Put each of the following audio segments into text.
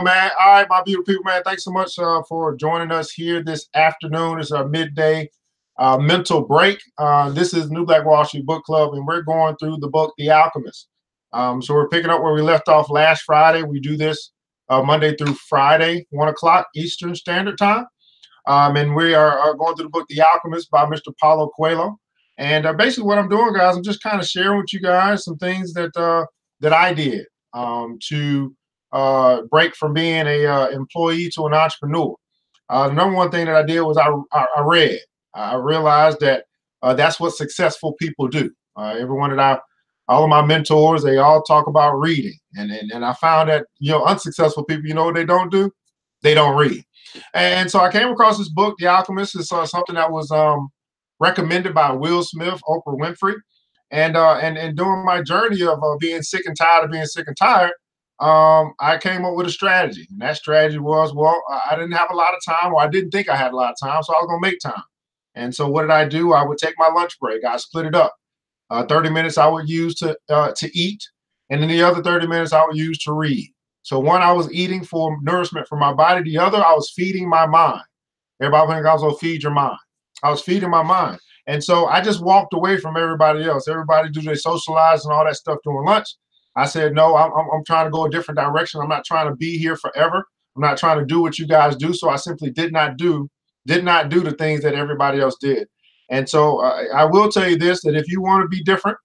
Man. All right, my beautiful people, man. Thanks so much for joining us here this afternoon. It's our midday mental break. This is New Black Wall Street Book Club, and we're going through the book The Alchemist. So we're picking up where we left off last Friday. We do this Monday through Friday, 1 o'clock Eastern Standard Time. And we are going through the book The Alchemist by Mr. Paulo Coelho. And basically what I'm doing, guys, I'm just kind of sharing with you guys some things that I did to break from being a employee to an entrepreneur. The number one thing that I did was I read. I realized that that's what successful people do. Everyone that all of my mentors, they all talk about reading, and I found that unsuccessful people, you know what they don't do? They don't read. And so I came across this book, The Alchemist. It's something that was recommended by Will Smith, Oprah Winfrey, and during my journey of being sick and tired of being sick and tired. I came up with a strategy, and that strategy was, well, I didn't have a lot of time, or I didn't think I had a lot of time, so I was going to make time. And so what did I do? I would take my lunch break. I split it up. 30 minutes I would use to eat, and then the other 30 minutes I would use to read. So one, I was eating for nourishment for my body. The other, I was feeding my mind. Everybody thinks I was going to feed your mind. I was feeding my mind. And so I just walked away from everybody else. Everybody do they socialize and all that stuff during lunch. I said, no, I'm trying to go a different direction. I'm not trying to be here forever. I'm not trying to do what you guys do. So I simply did not do the things that everybody else did. And so I will tell you this, that if you want to be different,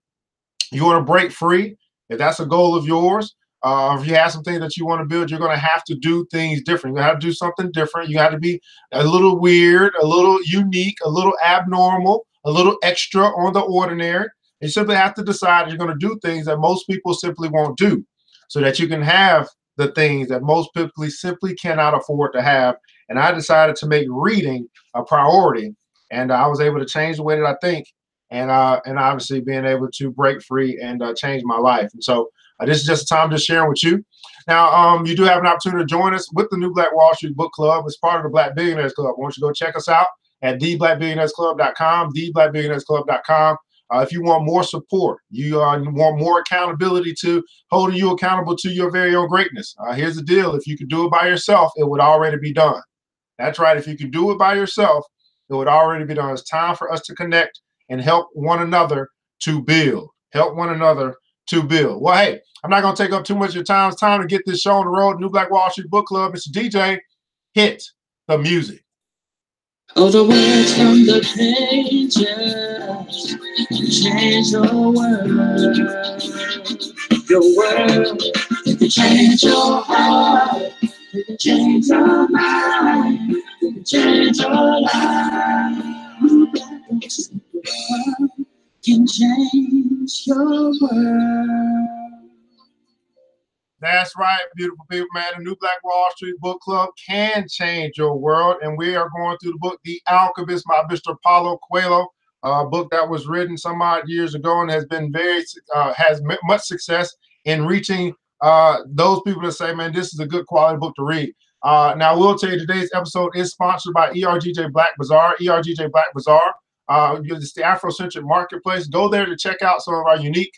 you want to break free, if that's a goal of yours, if you have some things that you want to build, you're going to have to do things different. You have to do something different. You have to be a little weird, a little unique, a little abnormal, a little extra on the ordinary. You simply have to decide you're going to do things that most people simply won't do, so that you can have the things that most people simply cannot afford to have. And I decided to make reading a priority, and I was able to change the way that I think, and obviously being able to break free and change my life. And so this is just a time just sharing with you. Now, you do have an opportunity to join us with the New Black Wall Street Book Club. It's part of the Black Billionaires Club. Why don't you go check us out at theblackbillionairesclub.com, theblackbillionairesclub.com. If you want more support, you want more accountability to holding you accountable to your very own greatness. Here's the deal. If you could do it by yourself, it would already be done. That's right. If you could do it by yourself, it would already be done. It's time for us to connect and help one another to build. Help one another to build. Well, hey, I'm not going to take up too much of your time. It's time to get this show on the road. New Black Wall Street Book Club. Mr. DJ, hit the music. Oh, the words from the pages can change your world. Your world. It can change your heart. It can change your mind. It can change your life. Can change your world. That's right, beautiful people, man. The New Black Wall Street Book Club can change your world. And we are going through the book, The Alchemist by Mr. Paulo Coelho, a book that was written some odd years ago and has been has much success in reaching those people that say, man, this is a good quality book to read. Now, I will tell you today's episode is sponsored by ERGJ Black Bazaar. ERGJ Black Bazaar, it's the Afrocentric marketplace. Go there to check out some of our unique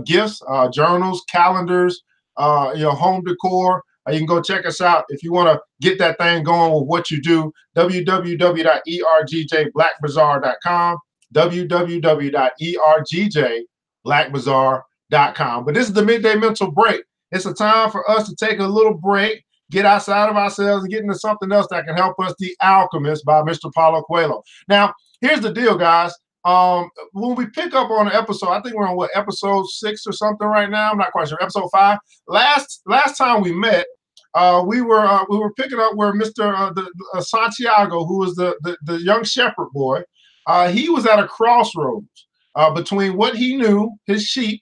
gifts, journals, calendars, home decor. You can go check us out if you want to get that thing going with what you do. www.ergjblackbazaar.com, www.ergjblackbazaar.com. But this is the midday mental break. It's a time for us to take a little break, get outside of ourselves, and get into something else that can help us. The Alchemist by Mr. Paulo Coelho. Now, here's the deal, guys. When we pick up on an episode, I think we're on episode 6 or something right now. I'm not quite sure. Episode 5. Last time we met, we were picking up where Mr. Santiago, who was the young shepherd boy, he was at a crossroads between what he knew, his sheep,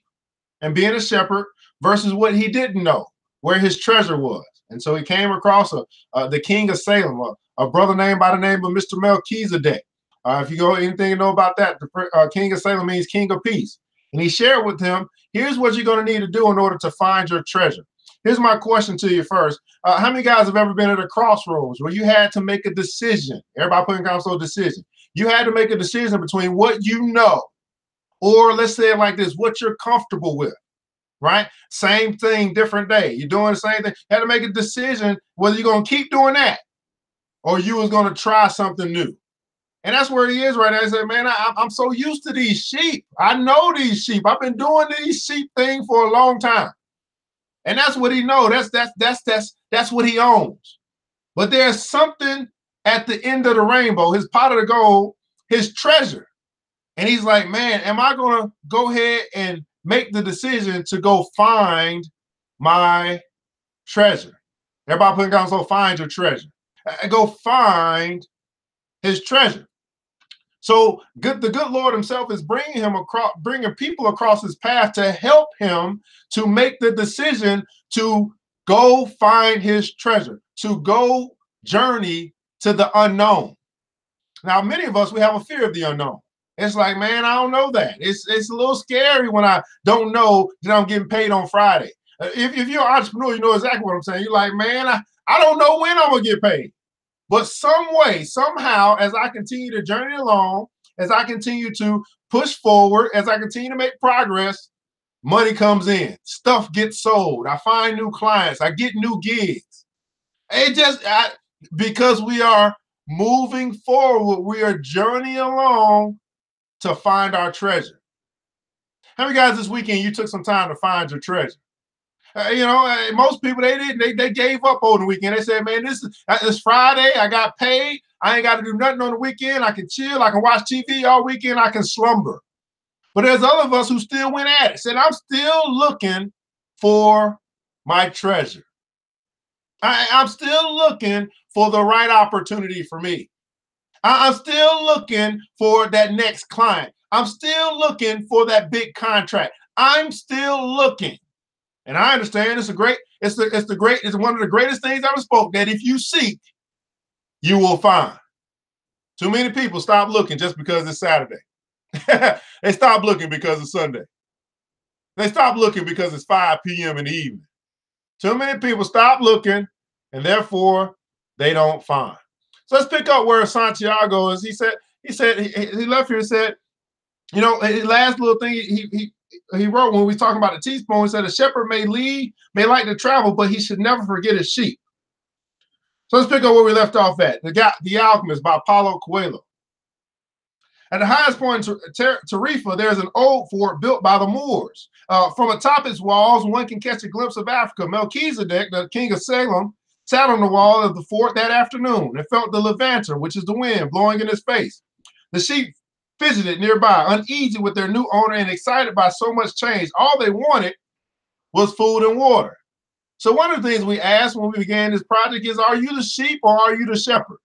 and being a shepherd, versus what he didn't know, where his treasure was. And so he came across the king of Salem, a brother named by the name of Mr. Melchizedek. If you go anything to know about that, the king of Salem means king of peace. And he shared with him, here's what you're going to need to do in order to find your treasure. Here's my question to you first. How many guys have ever been at a crossroads where you had to make a decision? Everybody putting council decision. You had to make a decision between what you know, or let's say it like this, what you're comfortable with. right? Same thing, different day. You're doing the same thing. You had to make a decision whether you're going to keep doing that or you was going to try something new. And that's where he is right now. I said, man, I'm so used to these sheep. I know these sheep. I've been doing these sheep thing for a long time. And that's what he knows. That's what he owns. But there's something at the end of the rainbow, his pot of the gold, his treasure. And he's like, man, am I going to go ahead and make the decision to go find my treasure? Everybody putting down, so find your treasure. Go find his treasure. So the good Lord himself is bringing people across his path to help him to make the decision to go find his treasure, to go journey to the unknown. Now, many of us, we have a fear of the unknown. It's like, man, I don't know that. It's a little scary when I don't know that I'm getting paid on Friday. If you're an entrepreneur, you know exactly what I'm saying. You're like, man, I don't know when I'm going to get paid. But some way, somehow, as I continue to journey along, as I continue to push forward, as I continue to make progress, money comes in, stuff gets sold. I find new clients, I get new gigs. Because we are moving forward, we are journeying along to find our treasure. How many guys this weekend you took some time to find your treasure? Most people, they didn't. They gave up on the weekend. They said, man, it's Friday. I got paid. I ain't got to do nothing on the weekend. I can chill. I can watch TV all weekend. I can slumber. But there's other of us who still went at it. Said, I'm still looking for my treasure. I'm still looking for the right opportunity for me. I'm still looking for that next client. I'm still looking for that big contract. I'm still looking. And I understand it's one of the greatest things ever spoke, that if you seek, you will find. Too many people stop looking just because it's Saturday. They stop looking because it's Sunday. They stop looking because it's 5 p.m. in the evening. Too many people stop looking, and therefore they don't find. So let's pick up where Santiago is. He left here and said, his last little thing he wrote when we were talking about the teaspoon, he said, a shepherd may like to travel, but he should never forget his sheep. So let's pick up where we left off at. The Alchemist by Paulo Coelho. At the highest point in Tarifa, there's an old fort built by the Moors. From atop its walls, one can catch a glimpse of Africa. Melchizedek, the king of Salem, sat on the wall of the fort that afternoon and felt the levanter, which is the wind, blowing in his face. The sheep fidgeted nearby, uneasy with their new owner and excited by so much change. All they wanted was food and water. So one of the things we asked when we began this project is, are you the sheep or are you the shepherd?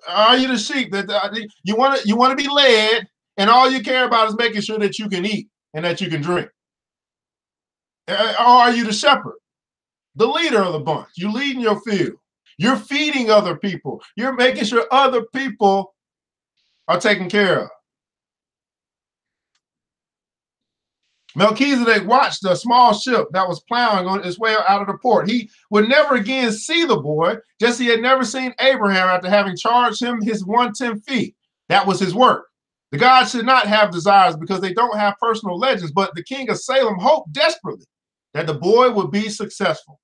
Are you the sheep that you want to be led, and all you care about is making sure that you can eat and that you can drink? Or are you the shepherd, the leader of the bunch? You're leading your field. You're feeding other people. You're making sure other people are taken care of. Melchizedek watched a small ship that was plowing on its way out of the port. He would never again see the boy, just he had never seen Abraham after having charged him his 1/10 fee. That was his work. The gods should not have desires because they don't have personal legends, but the king of Salem hoped desperately that the boy would be successful.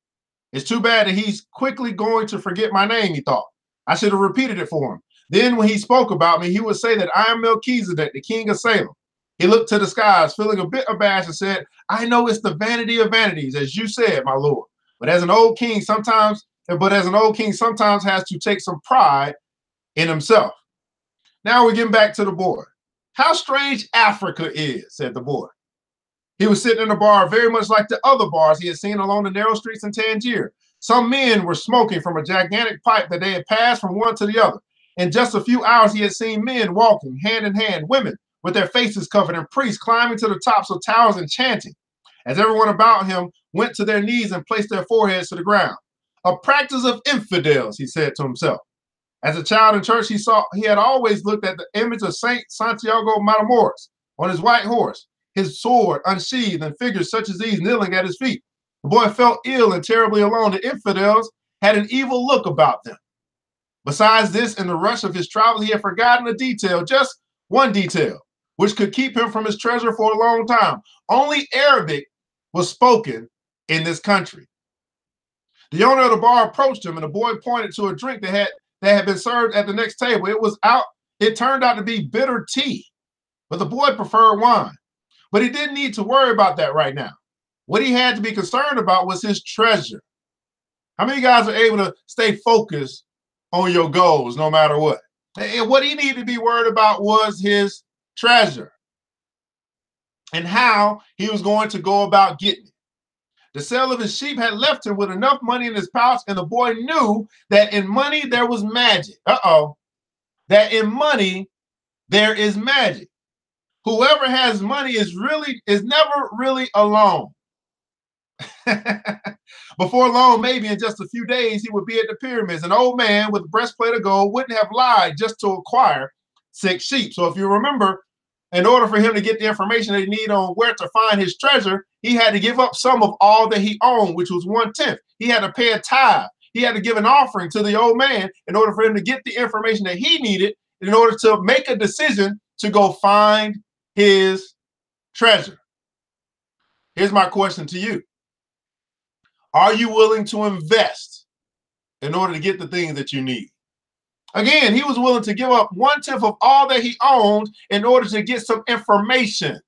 It's too bad that he's quickly going to forget my name, he thought. I should have repeated it for him. Then when he spoke about me, he would say that I am Melchizedek, the king of Salem. He looked to the skies, feeling a bit abashed, and said, I know it's the vanity of vanities, as you said, my lord. But as an old king sometimes has to take some pride in himself. Now we're getting back to the boy. How strange Africa is, said the boy. He was sitting in a bar very much like the other bars he had seen along the narrow streets in Tangier. Some men were smoking from a gigantic pipe that they had passed from one to the other. In just a few hours, he had seen men walking hand in hand, women with their faces covered, and priests climbing to the tops of towers and chanting, as everyone about him went to their knees and placed their foreheads to the ground. A practice of infidels, he said to himself. As a child in church, he had always looked at the image of Saint Santiago Matamoros on his white horse, his sword unsheathed, and figures such as these kneeling at his feet. The boy felt ill and terribly alone. The infidels had an evil look about them. Besides this, in the rush of his travel, he had forgotten a detail, just one detail, which could keep him from his treasure for a long time. Only Arabic was spoken in this country. The owner of the bar approached him, and the boy pointed to a drink that had been served at the next table. It turned out to be bitter tea, but the boy preferred wine. But he didn't need to worry about that right now. What he had to be concerned about was his treasure. How many of you guys are able to stay focused on your goals no matter what? And what he needed to be worried about was his treasure and how he was going to go about getting it. The sale of his sheep had left him with enough money in his pouch, and the boy knew that in money there was magic. That in money there is magic. Whoever has money is never really alone. Before long, maybe in just a few days, he would be at the pyramids. An old man with a breastplate of gold wouldn't have lied just to acquire 6 sheep. So if you remember, in order for him to get the information that he needed on where to find his treasure, he had to give up some of all that he owned, which was 1/10. He had to pay a tithe. He had to give an offering to the old man in order for him to get the information that he needed in order to make a decision to go find his treasure. Here's my question to you. Are you willing to invest in order to get the things that you need? Again, he was willing to give up 1/10 of all that he owned in order to get some information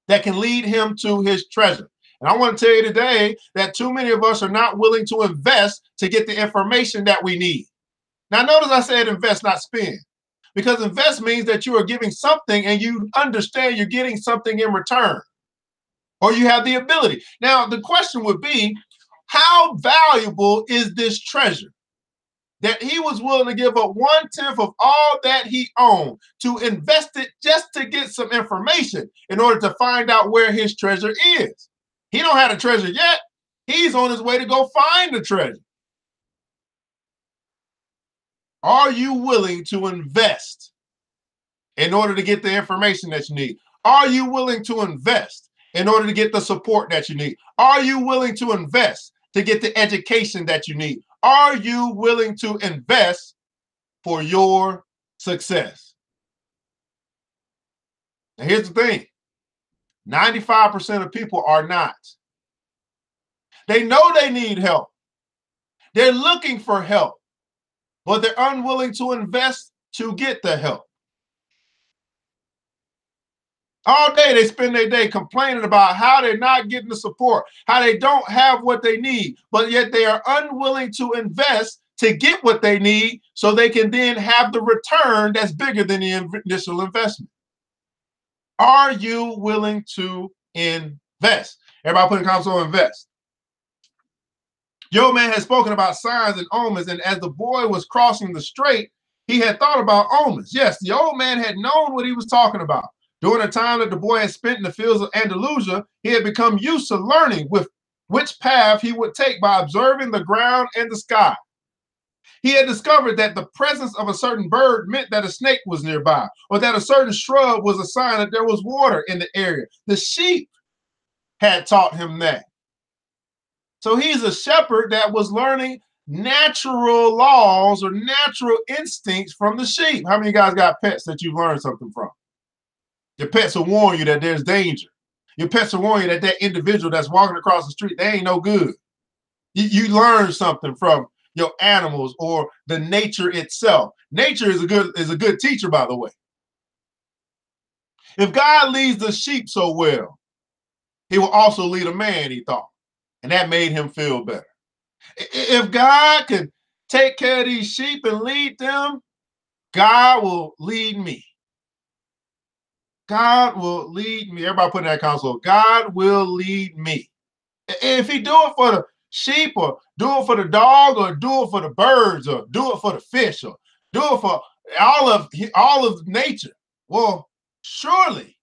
that can lead him to his treasure. And I want to tell you today that too many of us are not willing to invest to get the information that we need. Now, notice I said invest, not spend, because invest means that you are giving something and you understand you're getting something in return, or you have the ability. Now, the question would be, how valuable is this treasure that he was willing to give up 1/10 of all that he owned to invest it just to get some information in order to find out where his treasure is? He don't have the treasure yet. He's on his way to go find the treasure. Are you willing to invest in order to get the information that you need? Are you willing to invest in order to get the support that you need? Are you willing to invest to get the education that you need? Are you willing to invest for your success? Now, here's the thing. 95% of people are not. They know they need help. They're looking for help, but they're unwilling to invest to get the help. All day they spend their day complaining about how they're not getting the support, how they don't have what they need, but yet they are unwilling to invest to get what they need so they can then have the return that's bigger than the initial investment. Are you willing to invest? Everybody put in comments on invest. The old man had spoken about signs and omens, and as the boy was crossing the strait, he had thought about omens. Yes, the old man had known what he was talking about. During the time that the boy had spent in the fields of Andalusia, he had become used to learning which path he would take by observing the ground and the sky. He had discovered that the presence of a certain bird meant that a snake was nearby, or that a certain shrub was a sign that there was water in the area. The sheep had taught him that. So he's a shepherd that was learning natural laws or natural instincts from the sheep. How many of you guys got pets that you've learned something from? Your pets will warn you that there's danger. Your pets will warn you that that individual that's walking across the street, they ain't no good. You learn something from your animals or the nature itself. Nature is a good teacher, by the way. If God leads the sheep so well, he will also lead a man, he thought. And that made him feel better. If God can take care of these sheep and lead them, God will lead me. God will lead me. Everybody put in that console. God will lead me. If he do it for the sheep, or do it for the dog, or do it for the birds, or do it for the fish, or do it for all of nature, well, surely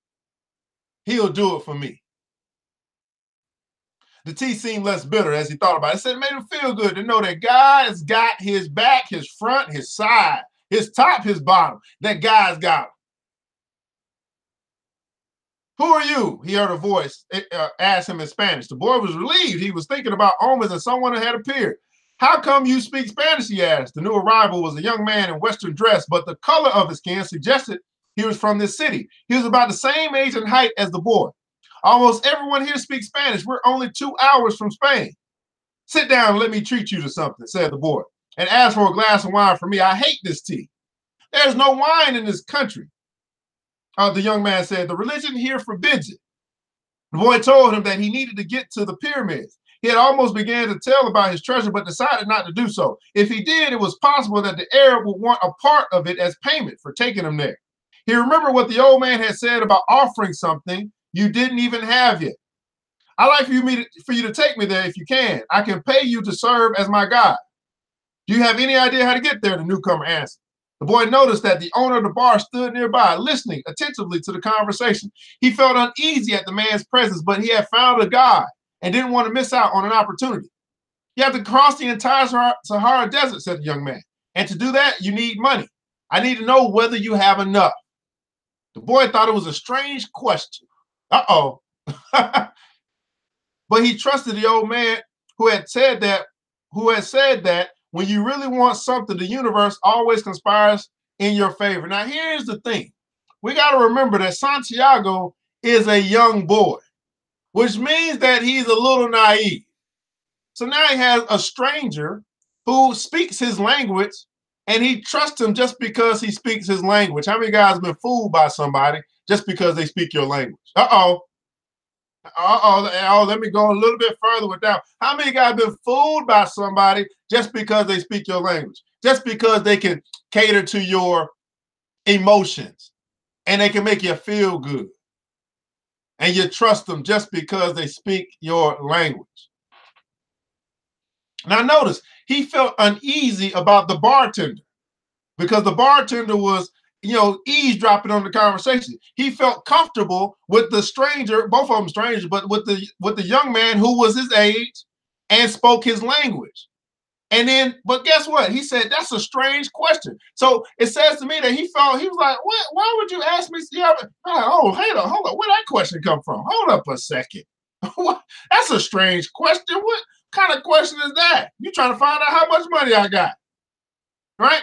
he'll do it for me. The tea seemed less bitter as he thought about it. It said it made him feel good to know that God's got his back, his front, his side, his top, his bottom, that God's got him. Who are you? He heard a voice ask him in Spanish. The boy was relieved. He was thinking about omens and someone had appeared. How come you speak Spanish? He asked. The new arrival was a young man in Western dress, but the color of his skin suggested he was from this city. He was about the same age and height as the boy. Almost everyone here speaks Spanish. We're only 2 hours from Spain. Sit down and let me treat you to something, said the boy. And ask for a glass of wine for me. I hate this tea. There's no wine in this country. The young man said, the religion here forbids it. The boy told him that he needed to get to the pyramids. He had almost began to tell about his treasure, but decided not to do so. If he did, it was possible that the Arab would want a part of it as payment for taking him there. He remembered what the old man had said about offering something you didn't even have yet. I'd like for you to take me there if you can. I can pay you to serve as my guide. Do you have any idea how to get there? The newcomer asked. The boy noticed that the owner of the bar stood nearby, listening attentively to the conversation. He felt uneasy at the man's presence, but he had found a guide and didn't want to miss out on an opportunity. You have to cross the entire Sahara Desert, said the young man. And to do that, you need money. I need to know whether you have enough. The boy thought it was a strange question. Uh-oh. But he trusted the old man who had said that when you really want something, the universe always conspires in your favor. Now, here's the thing. We got to remember that Santiago is a young boy, which means that he's a little naive. So now he has a stranger who speaks his language, and he trusts him just because he speaks his language. How many guys have been fooled by somebody just because they speak your language? Uh-oh. Let me go a little bit further with that. How many guys have been fooled by somebody just because they speak your language? Just because they can cater to your emotions and they can make you feel good. And you trust them just because they speak your language. Now notice, he felt uneasy about the bartender because the bartender was eavesdropping on the conversation. He felt comfortable with the stranger, both of them strangers, but with the young man who was his age and spoke his language. And then, but guess what? He said, that's a strange question. So it says to me that he was like, what? Why would you ask me? Hold on. Where that question come from? Hold up a second. That's a strange question. What kind of question is that? You trying to find out how much money I got, right?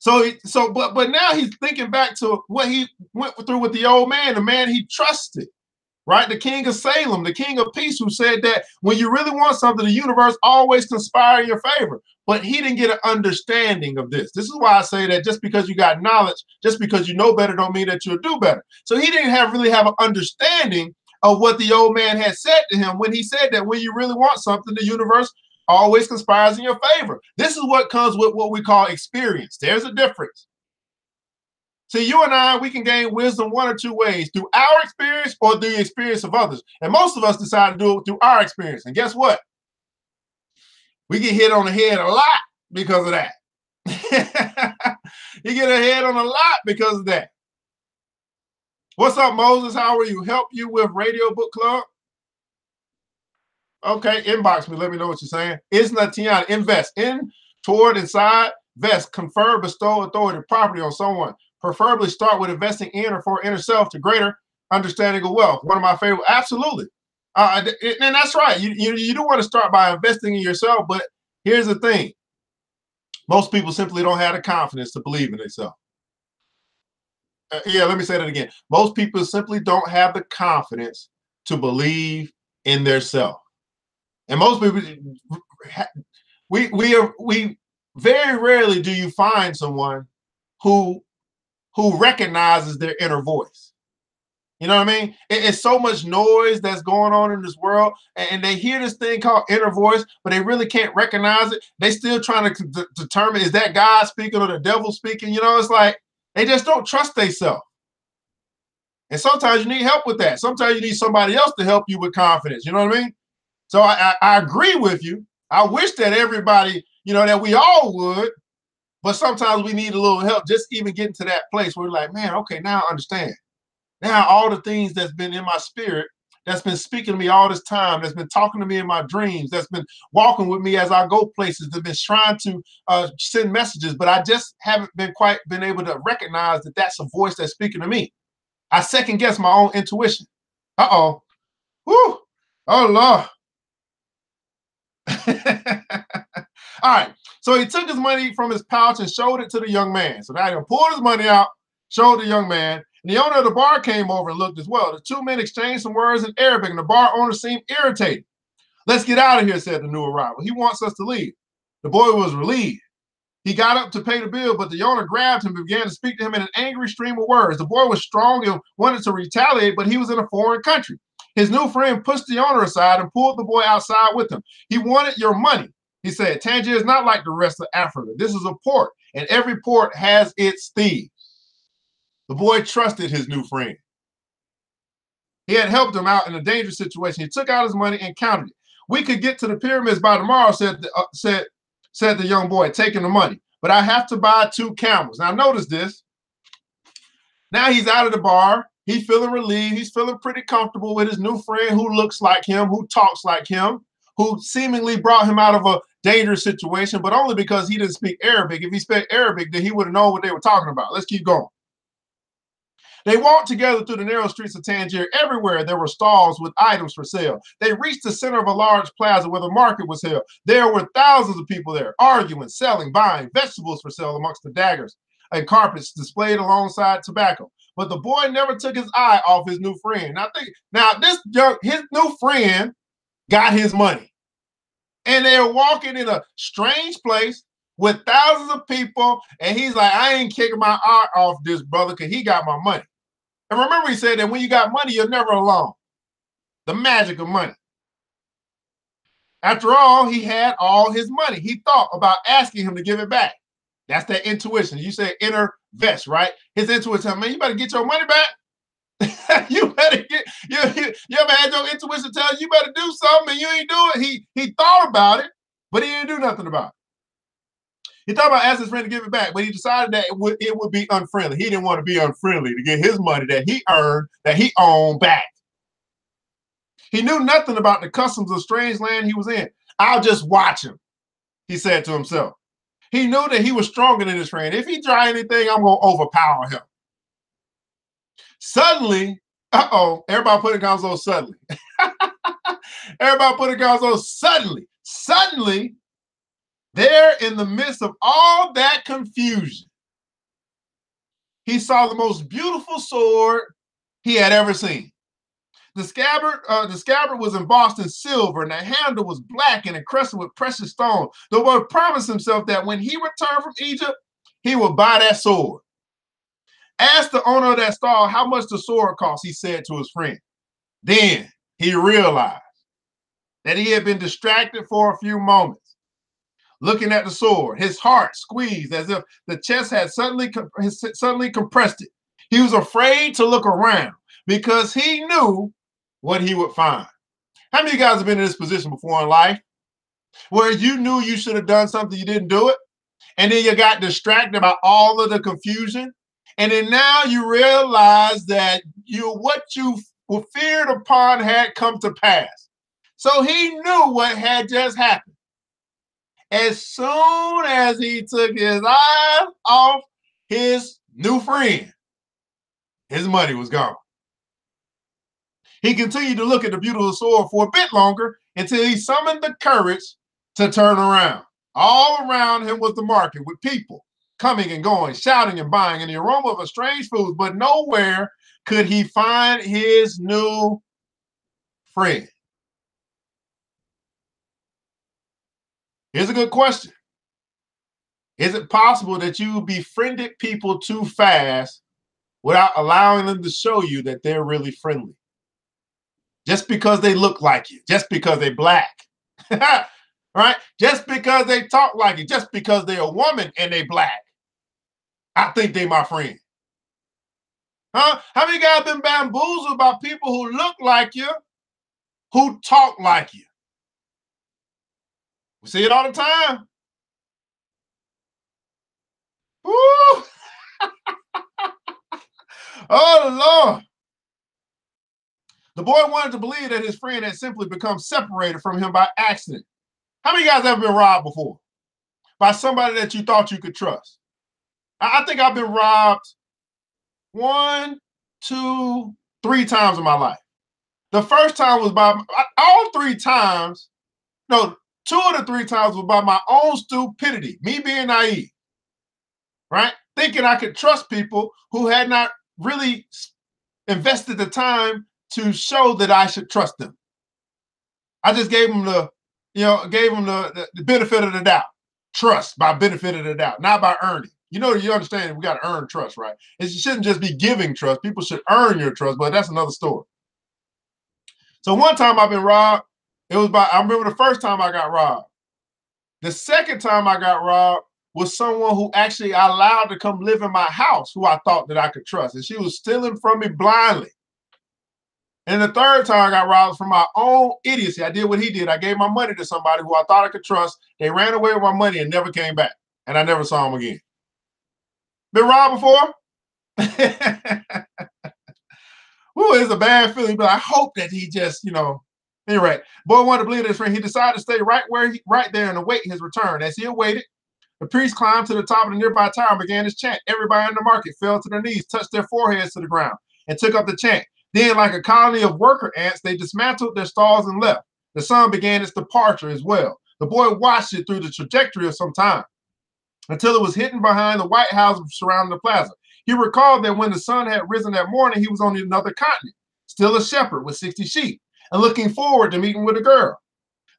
But now he's thinking back to what he went through with the old man, the man he trusted, right? The king of Salem, the king of peace, who said that when you really want something, the universe always conspires in your favor. But he didn't get an understanding of this. This is why I say that just because you got knowledge, just because you know better, don't mean that you'll do better. So he didn't really have an understanding of what the old man had said to him when he said that when you really want something, the universe always conspires in your favor. This is what comes with what we call experience. There's a difference. See, you and I, we can gain wisdom one or two ways, through our experience or through the experience of others. And most of us decide to do it through our experience. And guess what? We get hit on the head a lot because of that. You get a head on a lot because of that. What's up, Moses? How are you? Help you with Radio Book Club? Okay, inbox me. Let me know what you're saying. Isna Tiana, invest in, toward, inside, vest, confer, bestow authority, property on someone. Preferably start with investing in or for inner self to greater understanding of wealth. One of my favorite, absolutely. And that's right. You do want to start by investing in yourself, but here's the thing. Most people simply don't have the confidence to believe in themselves. Let me say that again. Most people simply don't have the confidence to believe in their self. And most people, we very rarely do you find someone who recognizes their inner voice. You know what I mean? It's so much noise that's going on in this world, and they hear this thing called inner voice, but they really can't recognize it. They still trying to determine, is that God speaking or the devil speaking? It's like they just don't trust themselves. And sometimes you need help with that. Sometimes you need somebody else to help you with confidence. You know what I mean? So I agree with you. I wish that everybody, that we all would, but sometimes we need a little help just even getting to that place where we're like, man, okay, now I understand. Now all the things that's been in my spirit, that's been speaking to me all this time, that's been talking to me in my dreams, that's been walking with me as I go places, that's been trying to send messages, but I just haven't quite been able to recognize that that's a voice that's speaking to me. I second guess my own intuition. Uh-oh. Whew. Oh, Lord. All right. So he took his money from his pouch and showed it to the young man. So now he pulled his money out, showed the young man. And the owner of the bar came over and looked as well. The two men exchanged some words in Arabic, and the bar owner seemed irritated. "Let's get out of here," said the new arrival. "He wants us to leave." The boy was relieved. He got up to pay the bill, but the owner grabbed him and began to speak to him in an angry stream of words. The boy was strong and wanted to retaliate, but he was in a foreign country. His new friend pushed the owner aside and pulled the boy outside with him. "He wanted your money," he said. "Tangier is not like the rest of Africa. This is a port, and every port has its thieves." The boy trusted his new friend. He had helped him out in a dangerous situation. He took out his money and counted it. "We could get to the pyramids by tomorrow," said the young boy, taking the money. "But I have to buy 2 camels." Now notice this. Now he's out of the bar. He's feeling relieved. He's feeling pretty comfortable with his new friend who looks like him, who talks like him, who seemingly brought him out of a dangerous situation, but only because he didn't speak Arabic. If he spoke Arabic, then he would have known what they were talking about. Let's keep going. They walked together through the narrow streets of Tangier. Everywhere there were stalls with items for sale. They reached the center of a large plaza where the market was held. There were thousands of people there, arguing, selling, buying, vegetables for sale amongst the daggers and carpets displayed alongside tobacco. But the boy never took his eye off his new friend. His new friend got his money. And they're walking in a strange place with thousands of people, and he's like, "I ain't kicking my eye off this brother because he got my money." And remember, he said that when you got money, you're never alone. The magic of money. After all, he had all his money. He thought about asking him to give it back. That's that intuition. You say inner vest, right? His intuition, "Man, you better get your money back." You better get, you ever had your intuition tell you better do something and you ain't do it? He thought about it, but he didn't do nothing about it. He thought about asking his friend to give it back, but he decided that it would be unfriendly. He didn't want to be unfriendly to get his money that he earned, that he owned, back. He knew nothing about the customs of strange land he was in. "I'll just watch him," he said to himself. He knew that he was stronger than his friend. If he tried anything, I'm going to overpower him. Suddenly, everybody put it down so suddenly. Everybody put it down so suddenly. Suddenly, there in the midst of all that confusion, he saw the most beautiful sword he had ever seen. The scabbard was embossed in silver, and the handle was black and encrusted with precious stones. The boy promised himself that when he returned from Egypt, he would buy that sword. "Ask the owner of that stall how much the sword cost," he said to his friend. Then he realized that he had been distracted for a few moments, looking at the sword. His heart squeezed as if the chest had suddenly compressed it. He was afraid to look around because he knew what he would find. How many of you guys have been in this position before in life where you knew you should have done something, you didn't do it, and then you got distracted by all of the confusion, and then now you realize that what you feared upon had come to pass? So he knew what had just happened. As soon as he took his eyes off his new friend, his money was gone. He continued to look at the beautiful sword for a bit longer until he summoned the courage to turn around. All around him was the market with people coming and going, shouting and buying, and the aroma of a strange food, but nowhere could he find his new friend. Here's a good question. Is it possible that you befriended people too fast without allowing them to show you that they're really friendly? Just because they look like you, just because they're black, right? Just because they talk like you, just because they're a woman and they black, I think they my friend. Huh? How many guys been bamboozled by people who look like you, who talk like you? We see it all the time. Woo! Oh, Lord. The boy wanted to believe that his friend had simply become separated from him by accident. How many guys have been robbed before? By somebody that you thought you could trust? I think I've been robbed 1, 2, 3 times in my life. The first time was by, all 3 times, no, 2 of the 3 times was by my own stupidity, me being naive, right? Thinking I could trust people who had not really invested the time to show that I should trust them. I just gave them the, the benefit of the doubt. Trust by benefit of the doubt, not by earning. You understand we got to earn trust, right? You shouldn't just be giving trust. People should earn your trust, but that's another story. So one time I've been robbed. I remember the first time I got robbed. The second time I got robbed was someone who actually I allowed to come live in my house, who I thought that I could trust. And she was stealing from me blindly. And the third time I got robbed from my own idiocy. I did what he did. I gave my money to somebody who I thought I could trust. They ran away with my money and never came back. And I never saw them again. Been robbed before? Ooh, it's a bad feeling, but I hope that he just, anyway, boy wanted to believe his friend. He decided to stay right there and await his return. As he awaited, the priest climbed to the top of the nearby tower and began his chant. Everybody in the market fell to their knees, touched their foreheads to the ground, and took up the chant. Then, like a colony of worker ants, they dismantled their stalls and left. The sun began its departure as well. The boy watched it through the trajectory of some time until it was hidden behind the white houses surrounding the plaza. He recalled that when the sun had risen that morning, he was on another continent, still a shepherd with 60 sheep, and looking forward to meeting with a girl.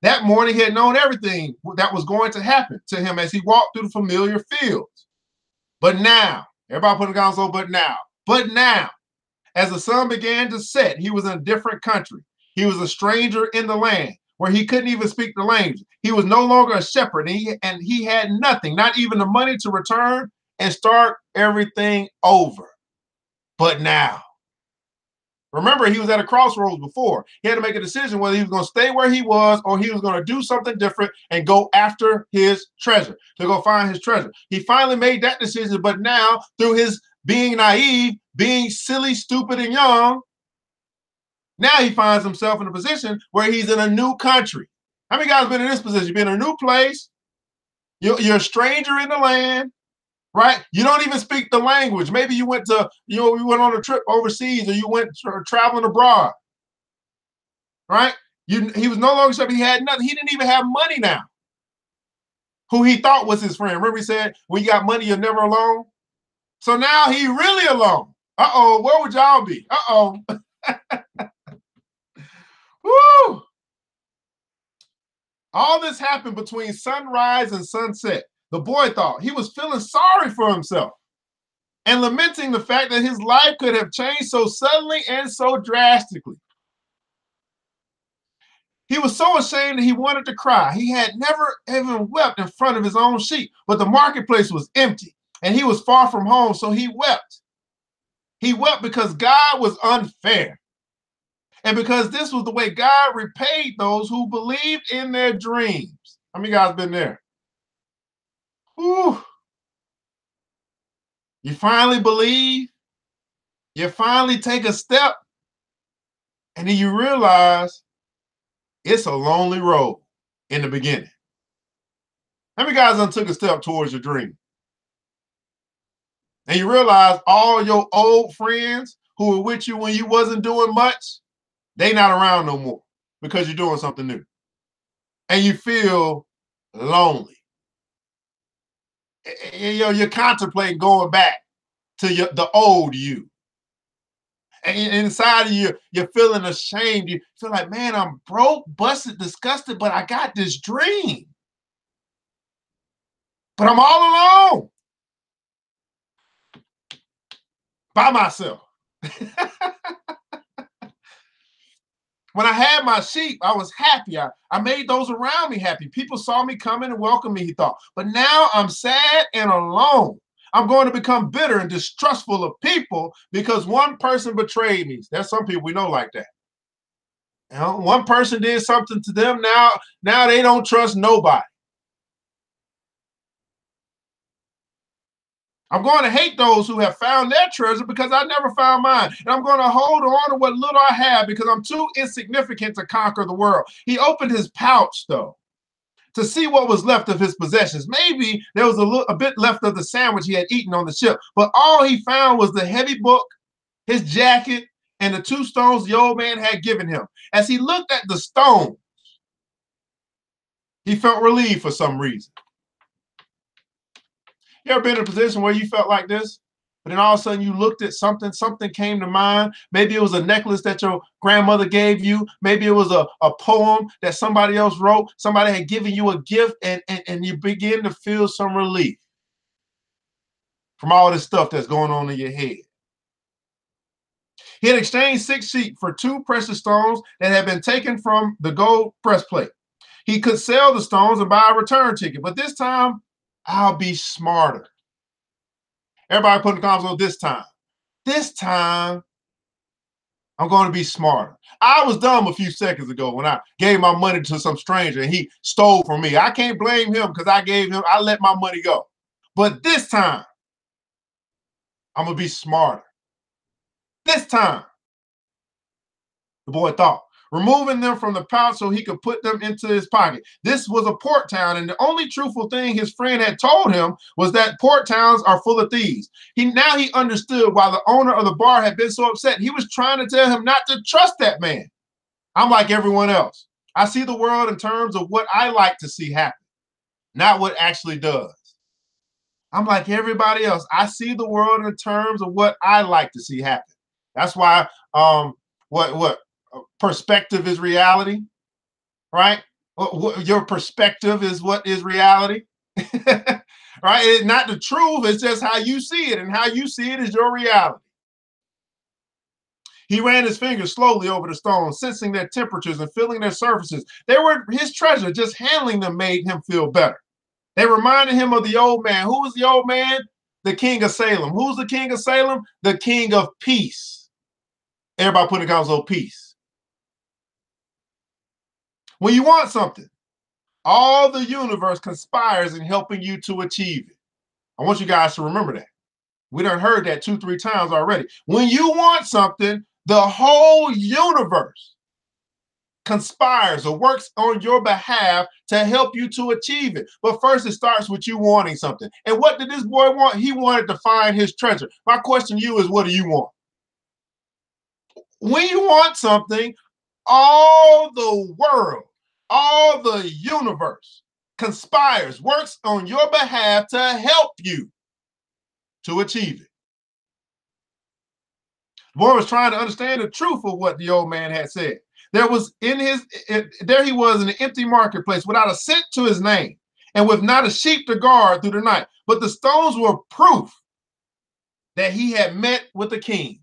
That morning, he had known everything that was going to happen to him as he walked through the familiar fields. But now, everybody put a console, but now, as the sun began to set, he was in a different country. He was a stranger in the land where he couldn't even speak the language. He was no longer a shepherd, and he had nothing, not even the money to return and start everything over. But now, remember, he was at a crossroads before. He had to make a decision whether he was going to stay where he was or he was going to do something different and go after his treasure, to go find his treasure. He finally made that decision, but now, through his being naive, being silly, stupid, and young, now he finds himself in a position where he's in a new country. How many guys have been in this position? You've been in a new place. You're a stranger in the land. Right? You don't even speak the language. Maybe you went on a trip overseas, or you went traveling abroad. Right? He was no longer sure. He had nothing. He didn't even have money now. Who he thought was his friend. Remember he said, when you got money, you're never alone? So now he really alone. Uh-oh, where would y'all be? Uh-oh. Woo! All this happened between sunrise and sunset. The boy thought he was feeling sorry for himself and lamenting the fact that his life could have changed so suddenly and so drastically. He was so ashamed that he wanted to cry. He had never even wept in front of his own sheep, but the marketplace was empty and he was far from home, so he wept. He wept because God was unfair and because this was the way God repaid those who believed in their dreams. How many guys been there? Whew. You finally believe, you finally take a step, and then you realize it's a lonely road in the beginning. How many guys done took a step towards your dream? And you realize all your old friends who were with you when you wasn't doing much, they not around no more because you're doing something new. And you feel lonely. You're contemplating going back to the old you. And inside of you, you're feeling ashamed. You feel like, man, I'm broke, busted, disgusted, but I got this dream. But I'm all alone. By myself. When I had my sheep, I was happy. I made those around me happy. People saw me coming and welcomed me, he thought. But now I'm sad and alone. I'm going to become bitter and distrustful of people because one person betrayed me. There's some people we know like that. One person did something to them. Now they don't trust nobody. I'm going to hate those who have found their treasure because I never found mine. And I'm going to hold on to what little I have because I'm too insignificant to conquer the world. He opened his pouch, though, to see what was left of his possessions. Maybe there was a bit left of the sandwich he had eaten on the ship, but all he found was the heavy book, his jacket, and the 2 stones the old man had given him. As he looked at the stones, he felt relieved for some reason. You ever been in a position where you felt like this? But then all of a sudden you looked at something, something came to mind. Maybe it was a necklace that your grandmother gave you. Maybe it was a poem that somebody else wrote. Somebody had given you a gift, and you begin to feel some relief from all this stuff that's going on in your head. He had exchanged 6 sheep for 2 precious stones that had been taken from the gold breastplate. He could sell the stones and buy a return ticket, but this time, I'll be smarter. Everybody put in the comments, this time. This time, I'm going to be smarter. I was dumb a few seconds ago when I gave my money to some stranger and he stole from me. I can't blame him because I let my money go. But this time, I'm going to be smarter. This time, the boy thought, removing them from the pouch so he could put them into his pocket. This was a port town, and the only truthful thing his friend had told him was that port towns are full of thieves. Now he understood why the owner of the bar had been so upset. He was trying to tell him not to trust that man. I'm like everyone else. I see the world in terms of what I like to see happen, not what actually does. I'm like everybody else. I see the world in terms of what I like to see happen. That's why perspective is reality, right? Your perspective is what is reality, right? It's not the truth. It's just how you see it, and how you see it is your reality. He ran his fingers slowly over the stones, sensing their temperatures and feeling their surfaces. They were his treasure. Just handling them made him feel better. They reminded him of the old man. Who was the old man? The king of Salem. Who's the king of Salem? The king of peace. Everybody put in the comments, peace. When you want something, all the universe conspires in helping you to achieve it. I want you guys to remember that. We done heard that 2-3 times already. When you want something, the whole universe conspires or works on your behalf to help you to achieve it. But first, it starts with you wanting something. And what did this boy want? He wanted to find his treasure. My question to you is, what do you want? When you want something, all the world, all the universe conspires, works on your behalf to help you to achieve it. The boy was trying to understand the truth of what the old man had said. There he was in an empty marketplace without a cent to his name and with not a sheep to guard through the night. But the stones were proof that he had met with a king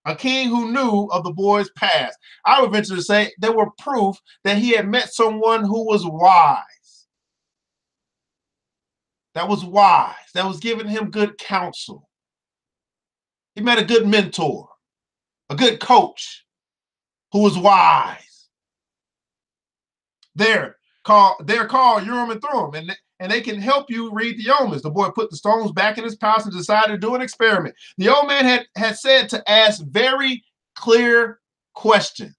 who knew of the boy's past. I would venture to say they were proof that he had met someone who was wise. That was giving him good counsel. He met a good mentor, a good coach who was wise. They're called Urim and Thummim, and they can help you read the omens. The boy put the stones back in his pouch and decided to do an experiment. The old man had said to ask very clear questions.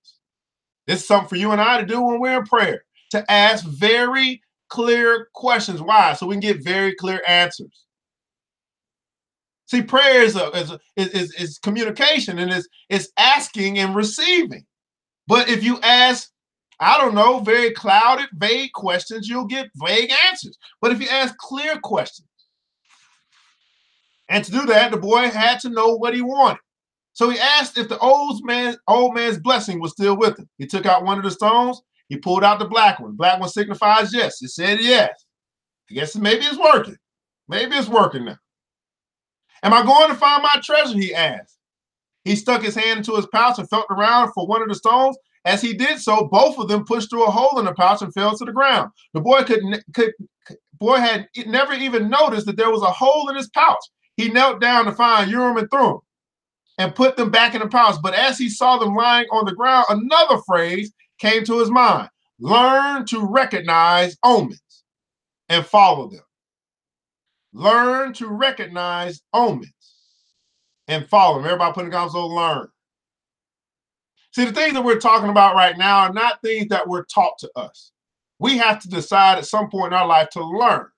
This is something for you and I to do when we're in prayer, to ask very clear questions. Why? So we can get very clear answers. See, prayer is communication, and it's asking and receiving. But if you ask, I don't know, very clouded, vague questions, you'll get vague answers. But if you ask clear questions, and to do that, the boy had to know what he wanted. So he asked if the old man's blessing was still with him. He took out one of the stones. He pulled out the black one. Black one signifies yes. It said yes. I guess maybe it's working. Maybe it's working now. Am I going to find my treasure? He asked. He stuck his hand into his pouch and felt around for one of the stones. As he did so, both of them pushed through a hole in the pouch and fell to the ground. The boy had never even noticed that there was a hole in his pouch. He knelt down to find Urim and Thummim and put them back in the pouch. But as he saw them lying on the ground, another phrase came to his mind: learn to recognize omens and follow them. Learn to recognize omens and follow them. Everybody put in the comments, learn. See, the things that we're talking about right now are not things that were taught to us. We have to decide at some point in our life to learn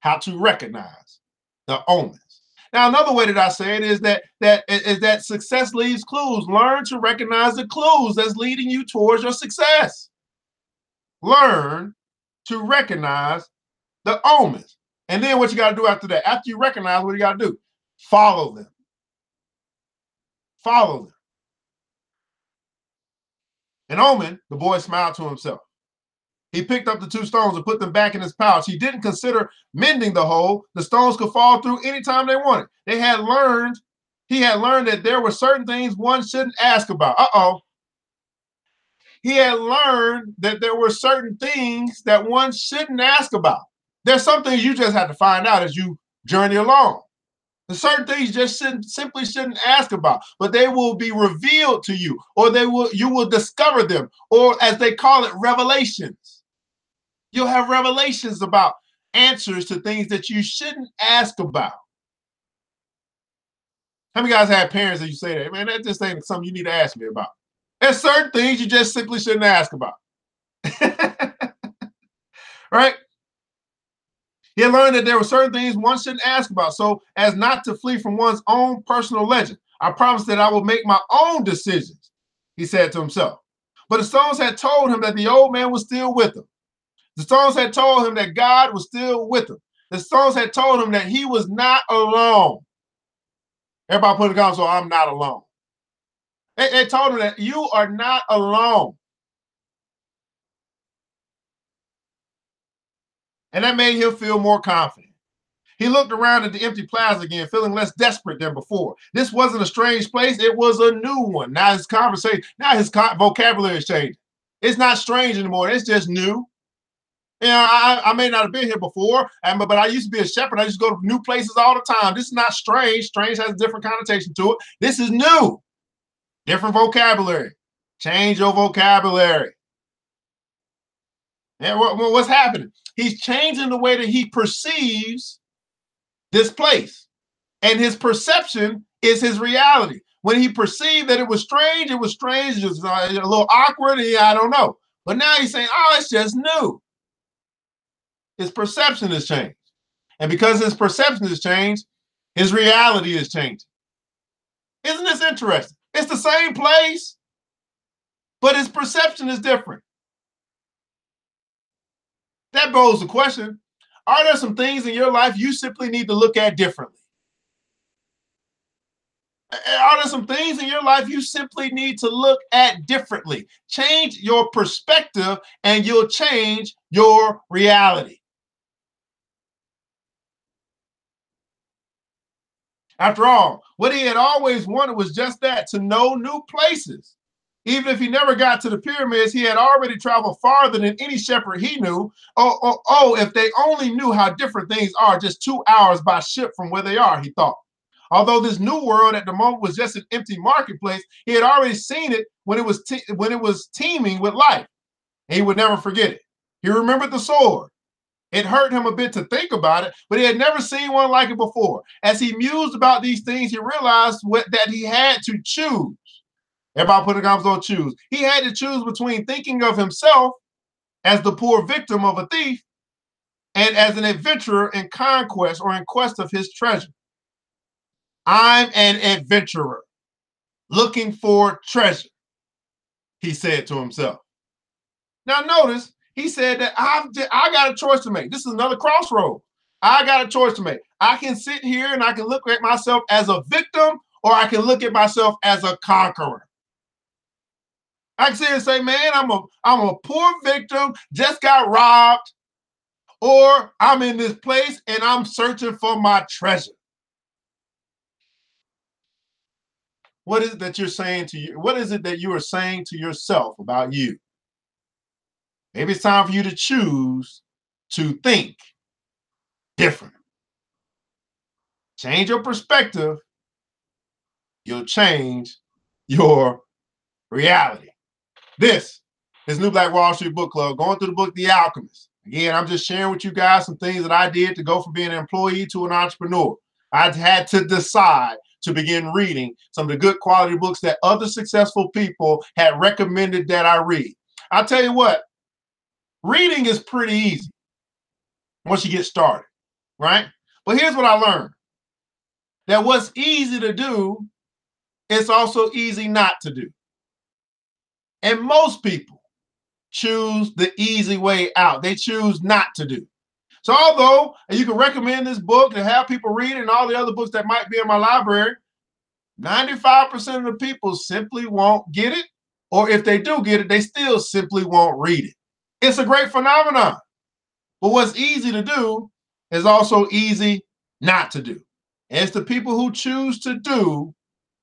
how to recognize the omens. Now, another way that I say it is that success leaves clues. Learn to recognize the clues that's leading you towards your success. Learn to recognize the omens. And then what you got to do after that? After you recognize, what you got to do? Follow them. Follow them. And Omen, the boy, smiled to himself. He picked up the 2 stones and put them back in his pouch. He didn't consider mending the hole. The stones could fall through anytime they wanted. He had learned that there were certain things one shouldn't ask about. He had learned that there were certain things that one shouldn't ask about. There's some things you just have to find out as you journey along. There's certain things you just simply shouldn't ask about, but they will be revealed to you, or you will discover them, or as they call it, revelations. You'll have revelations about answers to things that you shouldn't ask about. How many guys have parents that you say that, man, that just ain't something you need to ask me about? There's certain things you just simply shouldn't ask about. Right? He learned that there were certain things one shouldn't ask about, so as not to flee from one's own personal legend. I promised that I will make my own decisions, he said to himself. But the stones had told him that the old man was still with him. The stones had told him that God was still with him. The stones had told him that he was not alone. Everybody put in the comments, so I'm not alone. They told him that you are not alone. And that made him feel more confident. He looked around at the empty plaza again, feeling less desperate than before. This wasn't a strange place. It was a new one. Now his vocabulary is changing. It's not strange anymore. It's just new. You know, I may not have been here before, but I used to be a shepherd. I used to go to new places all the time. This is not strange. Strange has a different connotation to it. This is new. Different vocabulary. Change your vocabulary. And what's happening? He's changing the way that he perceives this place. And his perception is his reality. When he perceived that it was strange, it was strange. It was a little awkward. I don't know. But now he's saying, oh, it's just new. His perception has changed. And because his perception has changed, his reality is changing. Isn't this interesting? It's the same place, but his perception is different. That poses the question, are there some things in your life you simply need to look at differently? Are there some things in your life you simply need to look at differently? Change your perspective and you'll change your reality. After all, what he had always wanted was just that, to know new places. Even if he never got to the pyramids, he had already traveled farther than any shepherd he knew. Oh, if they only knew how different things are just 2 hours by ship from where they are, he thought. Although this new world at the moment was just an empty marketplace, he had already seen it when it was teeming with life. And he would never forget it. He remembered the sword. It hurt him a bit to think about it, but he had never seen one like it before. As he mused about these things, he realized that he had to choose. Everybody put in the comments on choose. He had to choose between thinking of himself as the poor victim of a thief and as an adventurer in conquest or in quest of his treasure. I'm an adventurer looking for treasure, he said to himself. Now notice, he said that I got a choice to make. This is another crossroad. I got a choice to make. I can sit here and I can look at myself as a victim, or I can look at myself as a conqueror. I can sit and say, man, I'm a poor victim, just got robbed, or I'm in this place and I'm searching for my treasure. What is it that you're saying to you? What is it that you are saying to yourself about you? Maybe it's time for you to choose to think different. Change your perspective, you'll change your reality. This is New Black Wall Street Book Club, going through the book, The Alchemist. Again, I'm just sharing with you guys some things that I did to go from being an employee to an entrepreneur. I had to decide to begin reading some of the good quality books that other successful people had recommended that I read. I'll tell you what, reading is pretty easy once you get started, right? But here's what I learned. That what's easy to do, it's also easy not to do. And most people choose the easy way out. They choose not to do. So although you can recommend this book and have people read it and all the other books that might be in my library, 95% of the people simply won't get it. Or if they do get it, they still simply won't read it. It's a great phenomenon. But what's easy to do is also easy not to do. And it's the people who choose to do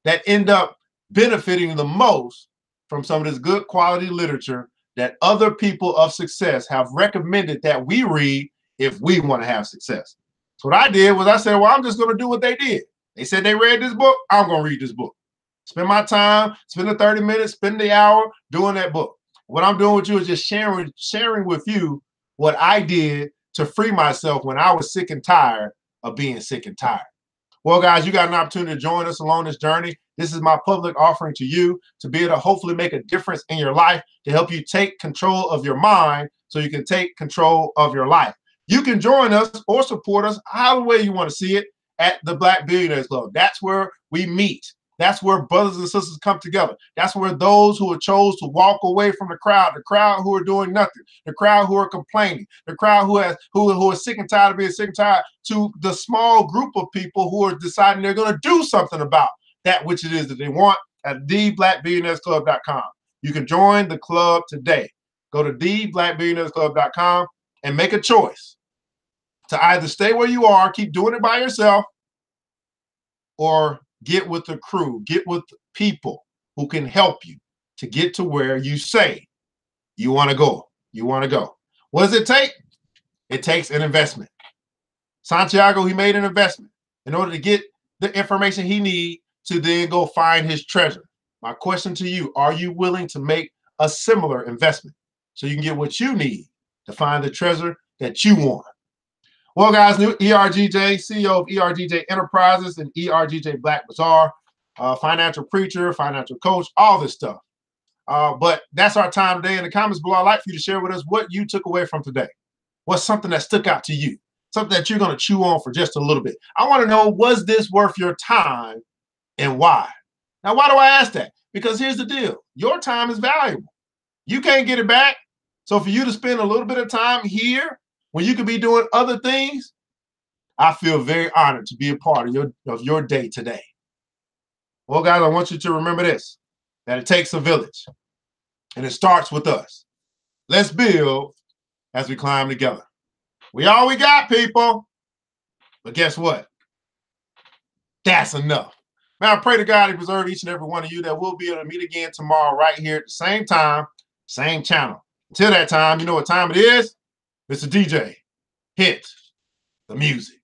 that end up benefiting the most from some of this good quality literature that other people of success have recommended that we read if we want to have success. So what I did was I said, well, I'm just going to do what they did. They said they read this book. I'm going to read this book. Spend my time, spend the 30 minutes, spend the hour doing that book. What I'm doing with you is just sharing with you what I did to free myself when I was sick and tired of being sick and tired. Well, guys, you got an opportunity to join us along this journey. This is my public offering to you to be able to hopefully make a difference in your life, to help you take control of your mind so you can take control of your life. You can join us or support us however way you want to see it at the Black Billionaires Club. That's where we meet. That's where brothers and sisters come together. That's where those who are chose to walk away from the crowd who are doing nothing, the crowd who are complaining, the crowd who are sick and tired of being sick and tired, to the small group of people who are deciding they're going to do something about that which it is that they want at theblackbillionairesclub.com. You can join the club today. Go to theblackbillionairesclub.com and make a choice to either stay where you are, keep doing it by yourself, or get with the crew, get with people who can help you to get to where you say you want to go. You want to go. What does it take? It takes an investment. Santiago, he made an investment in order to get the information he needs to then go find his treasure. My question to you, are you willing to make a similar investment so you can get what you need to find the treasure that you want? Well, guys, new ERGJ, CEO of ERGJ Enterprises and ERGJ Black Bazaar, financial preacher, financial coach, all this stuff. But that's our time today. In the comments below, I'd like for you to share with us what you took away from today. What's something that stuck out to you? Something that you're going to chew on for just a little bit. I want to know, was this worth your time and why? Now, why do I ask that? Because here's the deal. Your time is valuable. You can't get it back. So for you to spend a little bit of time here when you could be doing other things, I feel very honored to be a part of your day today. Well, guys, I want you to remember this, that it takes a village, and it starts with us. Let's build as we climb together. We all we got, people. But guess what? That's enough. Man, I pray to God to preserve each and every one of you, that we'll be able to meet again tomorrow right here at the same time, same channel. Until that time, you know what time it is? Mr. DJ, hit the music.